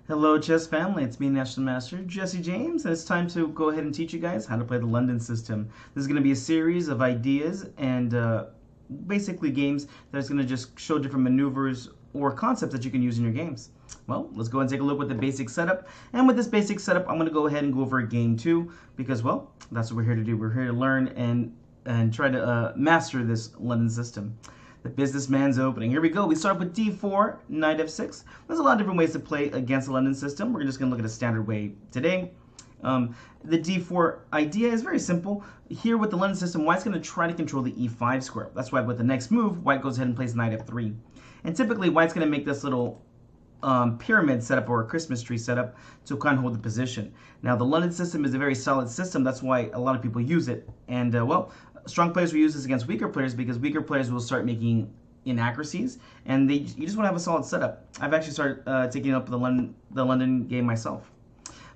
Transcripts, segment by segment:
Hello chess family, it's me National Master Jesse James and it's time to go ahead and teach you guys how to play the London system. This is going to be a series of ideas and basically games that's going to just show different maneuvers or concepts that you can use in your games. Well, let's go and take a look with the basic setup. And with this basic setup, I'm going to go ahead and go over game 2 because, well, that's what we're here to do. We're here to learn and try to master this London system. The businessman's opening. Here we go. We start with d4, knight f6. There's a lot of different ways to play against the London system. We're just going to look at a standard way today. The d4 idea is very simple. Here with the London system, white's going to try to control the e5 square. That's why with the next move, white goes ahead and plays knight f3. And typically, white's going to make this little pyramid setup or a Christmas tree setup to kind of hold the position. Now, the London system is a very solid system. That's why a lot of people use it. And, well, strong players will use this against weaker players because weaker players will start making inaccuracies, and you just want to have a solid setup. I've actually started taking up the London game myself.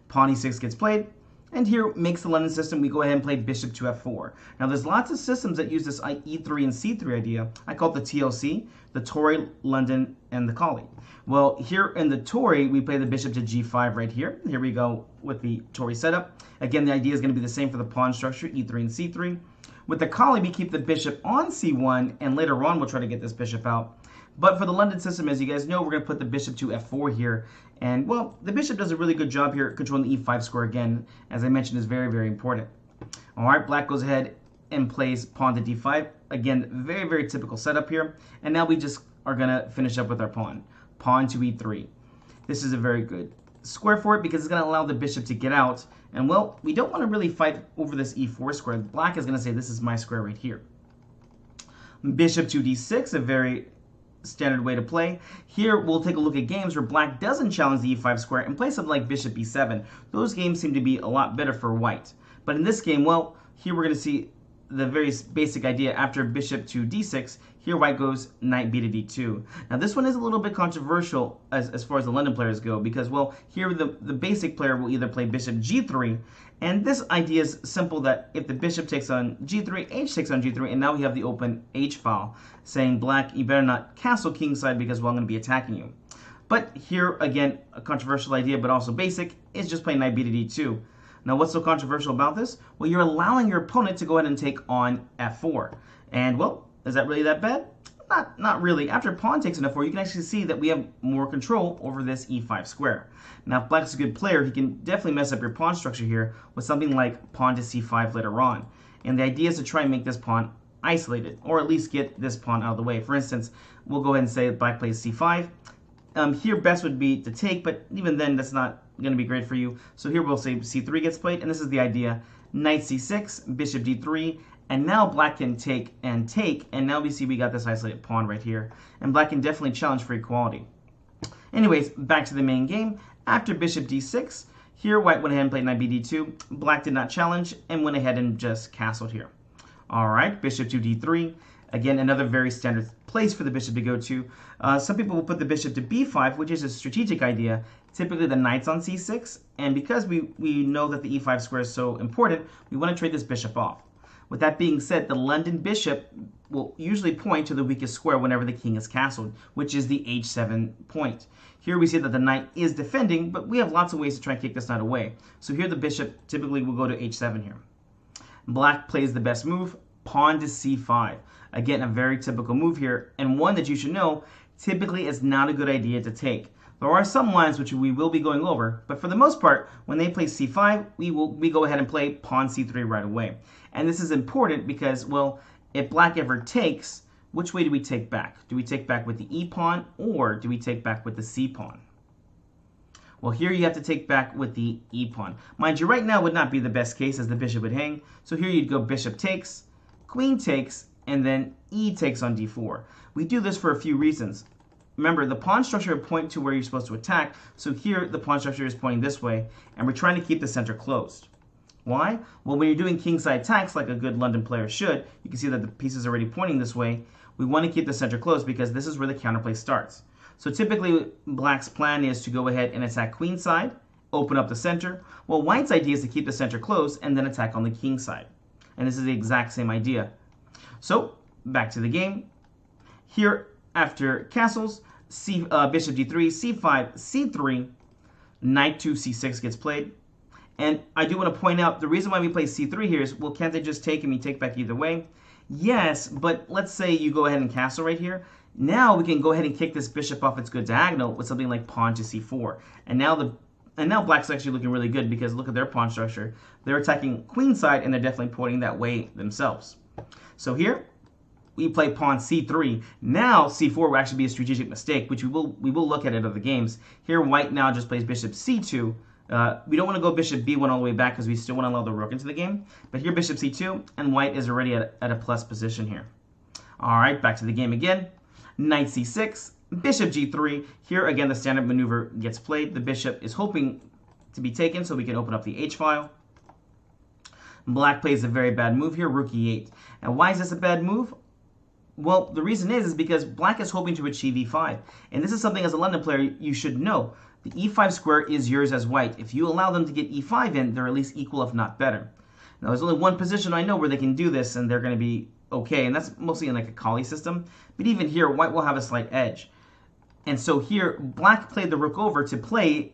Pawn e6 gets played, and here makes the London system. We go ahead and play bishop to f4. Now there's lots of systems that use this e3 and c3 idea. I call it the TLC, the Tory, London, and the Collie. Well, here in the Tory, we play the bishop to g5 right here. Here we go with the Tory setup. Again, the idea is going to be the same for the pawn structure, e3 and c3. With the Collie, we keep the bishop on c1, and later on we'll try to get this bishop out. But for the London system, as you guys know, we're going to put the bishop to f4 here. And, well, the bishop does a really good job here controlling the e5 square again. As I mentioned, is very, very important. All right, black goes ahead and plays pawn to d5. Again, very, very typical setup here. And now we just are going to finish up with our pawn. Pawn to e3. This is a very good square for it because it's going to allow the bishop to get out. And, well, we don't want to really fight over this e4 square. Black is going to say this is my square right here. Bishop to d6, a very standard way to play. Here we'll take a look at games where black doesn't challenge the e5 square and play something like bishop e7. Those games seem to be a lot better for white. But in this game, well, here we're going to see the very basic idea. After bishop to d6, here white goes knight b to d2. Now this one is a little bit controversial as far as the London players go because, well, here the basic player will either play bishop g3, and this idea is simple that if the bishop takes on g3, h takes on g3, and now we have the open h file saying black, you better not castle kingside because, well, I'm going to be attacking you. But here, again, a controversial idea but also basic is just playing knight b to d2. Now, what's so controversial about this? Well, you're allowing your opponent to go ahead and take on f4. And, well, is that really that bad? Not really. After pawn takes on f4, you can actually see that we have more control over this e5 square. Now, if black's a good player, he can definitely mess up your pawn structure here with something like pawn to c5 later on. And the idea is to try and make this pawn isolated, or at least get this pawn out of the way. For instance, we'll go ahead and say that black plays c5. Here, best would be to take, but even then, that's not going to be great for you. So here we'll say c3 gets played, and this is the idea. Knight c6, bishop d3, and now black can take, and now we see we got this isolated pawn right here. And black can definitely challenge for equality. Anyways, back to the main game. After bishop d6, here white went ahead and played knight b d2. Black did not challenge and went ahead and just castled here. All right, bishop to d3. Again, another very standard place for the bishop to go to. Some people will put the bishop to b5, which is a strategic idea. Typically, the knight's on c6, and because we know that the e5 square is so important, we want to trade this bishop off. With that being said, the London bishop will usually point to the weakest square whenever the king is castled, which is the h7 point. Here we see that the knight is defending, but we have lots of ways to try and kick this knight away. So here the bishop typically will go to h7 here. Black plays the best move, pawn to c5. Again, a very typical move here, and one that you should know typically is not a good idea to take. There are some lines which we will be going over, but for the most part, when they play c5, we go ahead and play pawn c3 right away. And this is important because, well, if black ever takes, which way do we take back? Do we take back with the e pawn, or do we take back with the c pawn? Well, here you have to take back with the e pawn. Mind you, right now would not be the best case as the bishop would hang. So here you'd go bishop takes, queen takes, and then e takes on d4. We do this for a few reasons. Remember, the pawn structure will point to where you're supposed to attack, so here the pawn structure is pointing this way, and we're trying to keep the center closed. Why? Well, when you're doing kingside attacks like a good London player should, you can see that the piece is already pointing this way. We want to keep the center closed because this is where the counterplay starts. So typically, black's plan is to go ahead and attack queenside, open up the center. Well, white's idea is to keep the center closed and then attack on the king side. And this is the exact same idea. So, back to the game. Here, after castles, bishop d3, c5, c3. Knight to c6 gets played. And I do want to point out, the reason why we play c3 here is, well, can't they just take and we take back either way? Yes, but let's say you go ahead and castle right here. Now we can go ahead and kick this bishop off its good diagonal with something like pawn to c4. And now black's actually looking really good because look at their pawn structure. They're attacking queenside and they're definitely pointing that way themselves. So here we play pawn c3. Now c4 will actually be a strategic mistake, which we will look at in other games. Here white now just plays bishop c2. We don't want to go bishop b1 all the way back because we still want to allow the rook into the game. But here bishop c2, and white is already at a plus position here. All right, back to the game again. Knight c6, bishop g3. Here again the standard maneuver gets played. The bishop is hoping to be taken so we can open up the h-file. Black plays a very bad move here, rook e8. And why is this a bad move? Well, the reason is because black is hoping to achieve e5. And this is something as a London player you should know. The e5 square is yours as white. If you allow them to get e5 in, they're at least equal, if not better. Now, there's only one position I know where they can do this, and they're going to be okay, and that's mostly in like a Kali system. But even here, white will have a slight edge. And so here, black played the rook over to play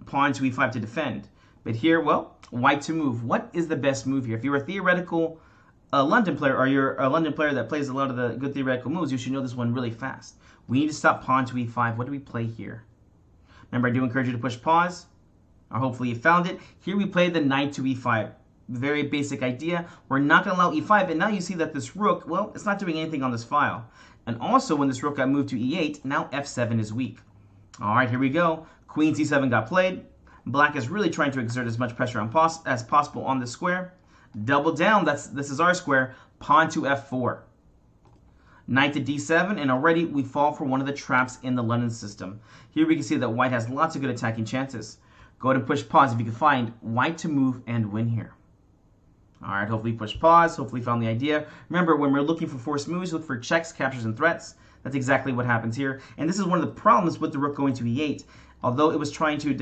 pawn to e5 to defend. But here, well, white to move. What is the best move here? If you're a theoretical London player, or you're a London player that plays a lot of the good theoretical moves, you should know this one really fast. We need to stop pawn to e5. What do we play here? Remember, I do encourage you to push pause, or hopefully you found it. Here we play the knight to e5. Very basic idea. We're not going to allow e5, and now you see that this rook, well, it's not doing anything on this file. And also, when this rook got moved to e8, now f7 is weak. All right, here we go. Queen c7 got played. Black is really trying to exert as much pressure as possible on this square. Double down, this is our square. Pawn to f4. Knight to d7, and already we fall for one of the traps in the London system. Here we can see that white has lots of good attacking chances. Go ahead and push pause if you can find white to move and win here. All right, hopefully push pause, hopefully you found the idea. Remember, when we're looking for forced moves, look for checks, captures, and threats. That's exactly what happens here. And this is one of the problems with the rook going to e8. Although it was trying to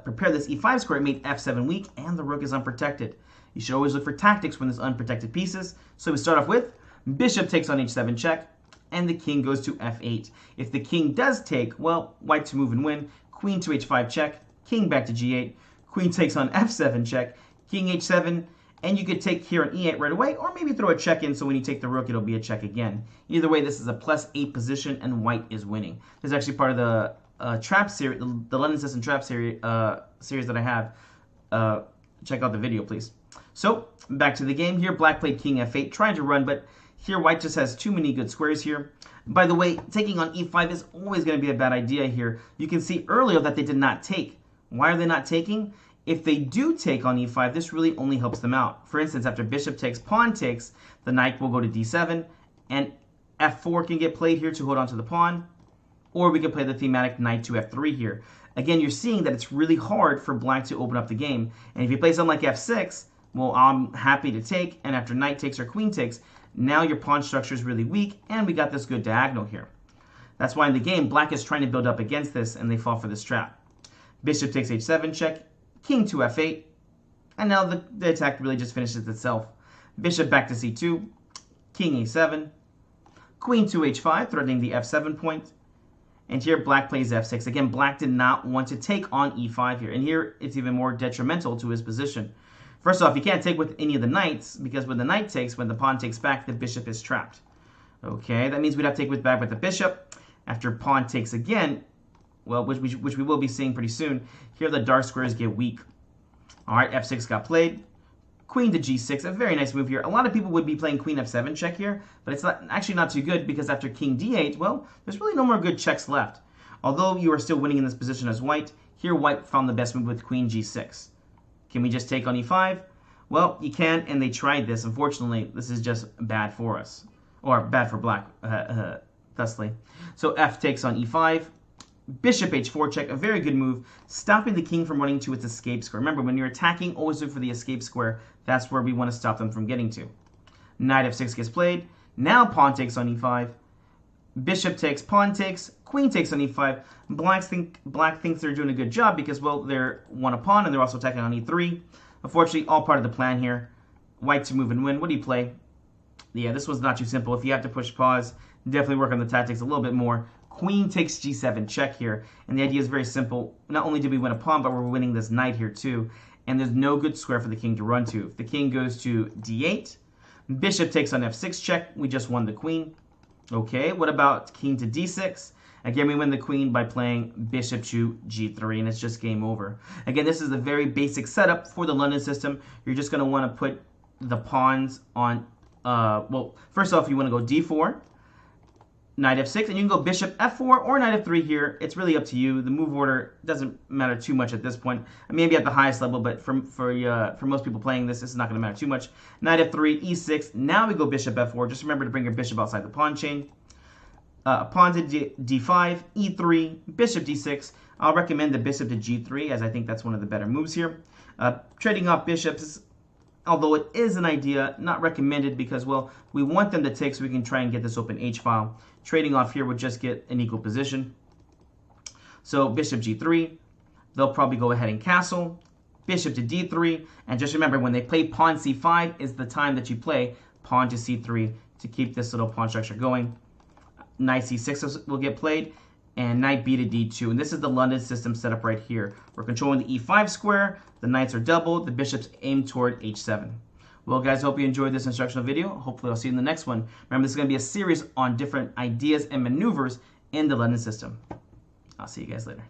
prepare this e5 square, it made f7 weak, and the rook is unprotected. You should always look for tactics when there's unprotected pieces. So we start off with bishop takes on h7 check, and the king goes to f8. If the king does take, well, white to move and win. Queen to h5 check, king back to g8, queen takes on f7 check, king h7, and you could take here on e8 right away, or maybe throw a check in so when you take the rook, it'll be a check again. Either way, this is a +8 position, and white is winning. This is actually part of the trap series, the London system trap series that I have. Check out the video, please. So, back to the game here. Black played king f8, trying to run, but here white just has too many good squares here. By the way, taking on e5 is always going to be a bad idea here. You can see earlier that they did not take. Why are they not taking? If they do take on e5, this really only helps them out. For instance, after bishop takes, pawn takes, the knight will go to d7, and f4 can get played here to hold on to the pawn, or we can play the thematic knight to f3 here. Again, you're seeing that it's really hard for black to open up the game. And if you play something like f6, well, I'm happy to take, and after knight takes or queen takes, now your pawn structure is really weak, and we got this good diagonal here. That's why in the game, black is trying to build up against this, and they fall for this trap. Bishop takes h7 check, king to f8, and now the attack really just finishes itself. Bishop back to c2, king a7, queen to h5, threatening the f7 point, and here black plays f6. Again, black did not want to take on e5 here, and here it's even more detrimental to his position. First off, you can't take with any of the knights, because when the knight takes, when the pawn takes back, the bishop is trapped. Okay, that means we'd have to take with back with the bishop. After pawn takes again, well, which we will be seeing pretty soon, here the dark squares get weak. All right, f6 got played. Queen to g6, a very nice move here. A lot of people would be playing queen f7 check here, but it's actually not too good because after king d8, well, there's really no more good checks left. Although you are still winning in this position as white, here white found the best move with queen g6. Can we just take on e5? Well, you can, and they tried this. Unfortunately, this is just bad for us, or bad for black, thusly. So f takes on e5. Bishop h4 check, a very good move, stopping the king from running to its escape square. Remember, when you're attacking, always look for the escape square. That's where we want to stop them from getting to. Knight f6 gets played. Now pawn takes on e5. Bishop takes, pawn takes, queen takes on e5. Black thinks they're doing a good job because, well, they're one a pawn and they're also attacking on e3. Unfortunately, all part of the plan here. White to move and win. What do you play? Yeah, this was not too simple. If you have to push pause, definitely work on the tactics a little bit more. Queen takes g7 check here. And the idea is very simple. Not only did we win a pawn, but we're winning this knight here too. And there's no good square for the king to run to. If the king goes to d8, bishop takes on f6 check. We just won the queen. Okay, what about king to d6? Again, we win the queen by playing bishop to g3, and it's just game over. Again, this is a very basic setup for the London system. You're just going to want to put the pawns on, well, first off, you want to go d4, knight f6, and you can go bishop f4 or knight f3 here. It's really up to you. The move order doesn't matter too much at this point. Maybe at the highest level, but for most people playing this, this is not going to matter too much. Knight f3, e6. Now we go bishop f4. Just remember to bring your bishop outside the pawn chain. Pawn to d5, e3, bishop d6. I'll recommend the bishop to g3 as I think that's one of the better moves here. Trading off bishops, although it is an idea, not recommended because, well, we want them to take so we can try and get this open h-file. Trading off here would just get an equal position. So bishop g3, they'll probably go ahead and castle. Bishop to d3, and just remember when they play pawn c5 is the time that you play pawn to c3 to keep this little pawn structure going. Knight c6 will get played, and knight b to d2. And this is the London system setup right here. We're controlling the e5 square, the knights are doubled, the bishops aim toward h7. Well, guys, hope you enjoyed this instructional video. Hopefully I'll see you in the next one. Remember, this is going to be a series on different ideas and maneuvers in the London system. I'll see you guys later.